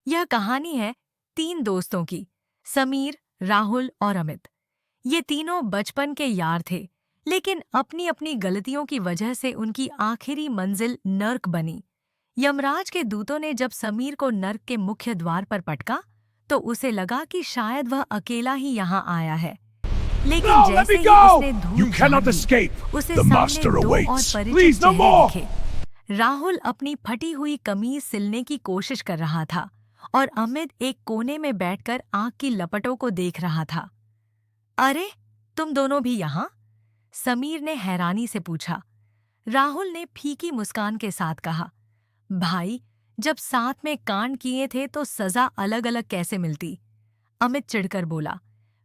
यह कहानी है तीन दोस्तों की, समीर, राहुल और अमित। ये तीनों बचपन के यार थे, लेकिन अपनी अपनी गलतियों की वजह से उनकी आखिरी मंजिल नर्क बनी। यमराज के दूतों ने जब समीर को नर्क के मुख्य द्वार पर पटका, तो उसे लगा कि शायद वह अकेला ही यहाँ आया है। लेकिन No, let जैसे me ही go! उसने You धूप cannot झाड़ ली, escape. उसे The सामने master दो और awaits. परिचित Please, no चेहरे more! दिखे। राहुल अपनी फटी हुई कमीज सिलने की कोशिश कर रहा था और अमित एक कोने में बैठकर आग की लपटों को देख रहा था। अरे, तुम दोनों भी यहाँ? समीर ने हैरानी से पूछा। राहुल ने फीकी मुस्कान के साथ कहा, भाई, जब साथ में कांड किए थे तो सजा अलग अलग कैसे मिलती? अमित चिढ़कर बोला,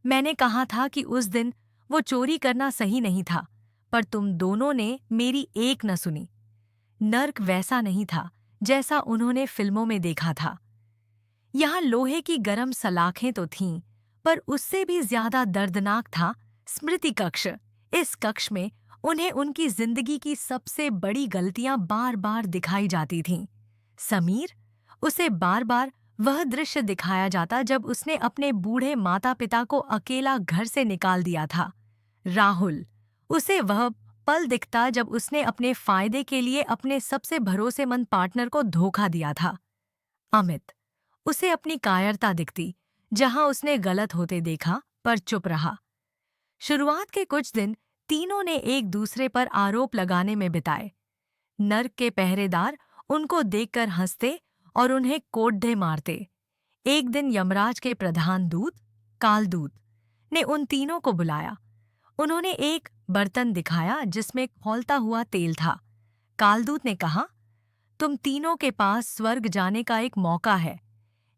मैंने कहा था कि उस दिन वो चोरी करना सही नहीं था, पर तुम दोनों ने मेरी एक न सुनी। नर्क वैसा नहीं था जैसा उन्होंने फिल्मों में देखा था। यहाँ लोहे की गरम सलाखें तो थीं, पर उससे भी ज्यादा दर्दनाक था स्मृति कक्ष। इस कक्ष में उन्हें उनकी जिंदगी की सबसे बड़ी गलतियां बार बार दिखाई जाती थीं। समीर, उसे बार बार वह दृश्य दिखाया जाता जब उसने अपने बूढ़े माता पिता को अकेला घर से निकाल दिया था। राहुल, उसे वह पल दिखता जब उसने अपने फायदे के लिए अपने सबसे भरोसेमंद पार्टनर को धोखा दिया था। अमित, उसे अपनी कायरता दिखती जहां उसने गलत होते देखा पर चुप रहा। शुरुआत के कुछ दिन तीनों ने एक दूसरे पर आरोप लगाने में बिताए। नर्क के पहरेदार उनको देखकर हंसते और उन्हें कोड्ढे मारते। एक दिन यमराज के प्रधान दूत, कालदूत, ने उन तीनों को बुलाया। उन्होंने एक बर्तन दिखाया जिसमें खौलता हुआ तेल था। कालदूत ने कहा, तुम तीनों के पास स्वर्ग जाने का एक मौका है।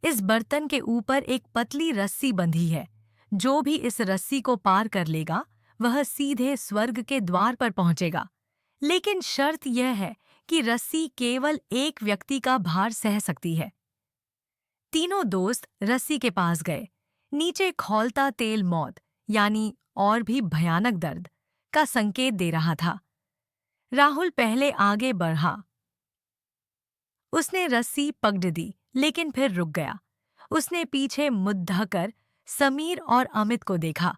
इस बर्तन के ऊपर एक पतली रस्सी बंधी है। जो भी इस रस्सी को पार कर लेगा, वह सीधे स्वर्ग के द्वार पर पहुंचेगा। लेकिन शर्त यह है कि रस्सी केवल एक व्यक्ति का भार सह सकती है। तीनों दोस्त रस्सी के पास गए। नीचे खौलता तेल मौत, यानी और भी भयानक दर्द, का संकेत दे रहा था। राहुल पहले आगे बढ़ा। उसने रस्सी पकड़ दी, लेकिन फिर रुक गया। उसने पीछे मुद्दा कर समीर और अमित को देखा।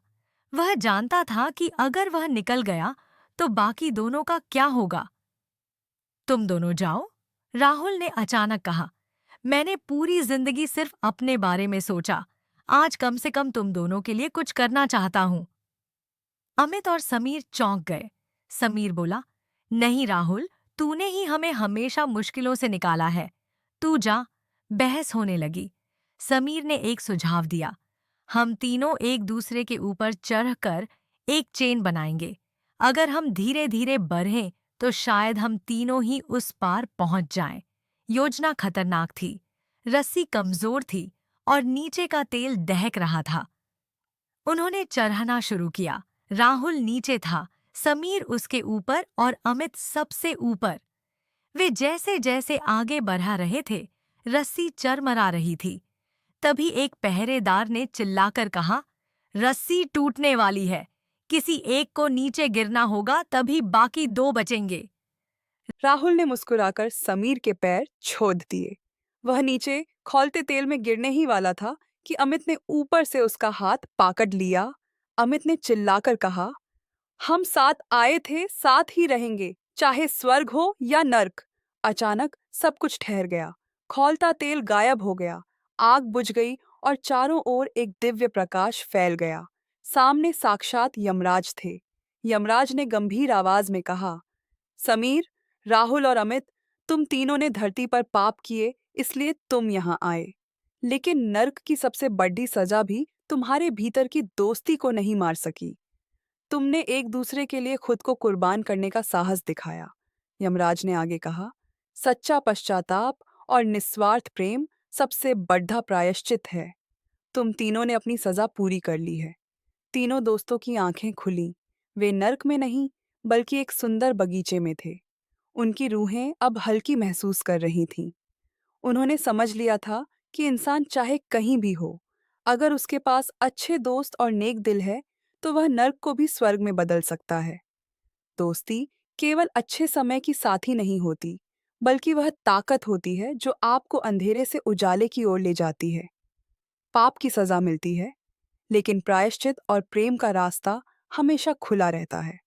वह जानता था कि अगर वह निकल गया तो बाकी दोनों का क्या होगा। तुम दोनों जाओ, राहुल ने अचानक कहा। मैंने पूरी जिंदगी सिर्फ अपने बारे में सोचा। आज कम से कम तुम दोनों के लिए कुछ करना चाहता हूं। अमित और समीर चौंक गए। समीर बोला, नहीं राहुल, तूने ही हमें हमेशा मुश्किलों से निकाला है। तू जा। बहस होने लगी। समीर ने एक सुझाव दिया, हम तीनों एक दूसरे के ऊपर चढ़कर एक चेन बनाएंगे। अगर हम धीरे धीरे बढ़ें तो शायद हम तीनों ही उस पार पहुंच जाएं। योजना खतरनाक थी। रस्सी कमजोर थी और नीचे का तेल दहक रहा था। उन्होंने चढ़ना शुरू किया। राहुल नीचे था, समीर उसके ऊपर और अमित सबसे ऊपर। वे जैसे जैसे आगे बढ़ा रहे थे, रस्सी चरमरा रही थी। तभी एक पहरेदार ने चिल्लाकर कहा, रस्सी टूटने वाली है। किसी एक को नीचे गिरना होगा, तभी बाकी दो बचेंगे। राहुल ने मुस्कुराकर समीर के पैर छोड़ दिए। वह नीचे खौलते तेल में गिरने ही वाला था कि अमित ने ऊपर से उसका हाथ पकड़ लिया। अमित ने चिल्लाकर कहा, हम साथ आए थे, साथ ही रहेंगे, चाहे स्वर्ग हो या नर्क। अचानक सब कुछ ठहर गया। खौलता तेल गायब हो गया, आग बुझ गई और चारों ओर एक दिव्य प्रकाश फैल गया। सामने साक्षात यमराज थे। यमराज ने गंभीर आवाज में कहा, समीर, राहुल और अमित, तुम तीनों ने धरती पर पाप किए, इसलिए तुम यहाँ आए। लेकिन नर्क की सबसे बड़ी सजा भी तुम्हारे भीतर की दोस्ती को नहीं मार सकी। तुमने एक दूसरे के लिए खुद को कुर्बान करने का साहस दिखाया। यमराज ने आगे कहा, सच्चा पश्चाताप और निस्वार्थ प्रेम सबसे बड़ा प्रायश्चित है। तुम तीनों ने अपनी सजा पूरी कर ली है। तीनों दोस्तों की आंखें खुली। वे नर्क में नहीं, बल्कि एक सुंदर बगीचे में थे। उनकी रूहें अब हल्की महसूस कर रही थीं। उन्होंने समझ लिया था कि इंसान चाहे कहीं भी हो, अगर उसके पास अच्छे दोस्त और नेक दिल है, तो वह नर्क को भी स्वर्ग में बदल सकता है। दोस्ती केवल अच्छे समय की साथी नहीं होती, बल्कि वह ताकत होती है जो आपको अंधेरे से उजाले की ओर ले जाती है। पाप की सजा मिलती है, लेकिन प्रायश्चित और प्रेम का रास्ता हमेशा खुला रहता है।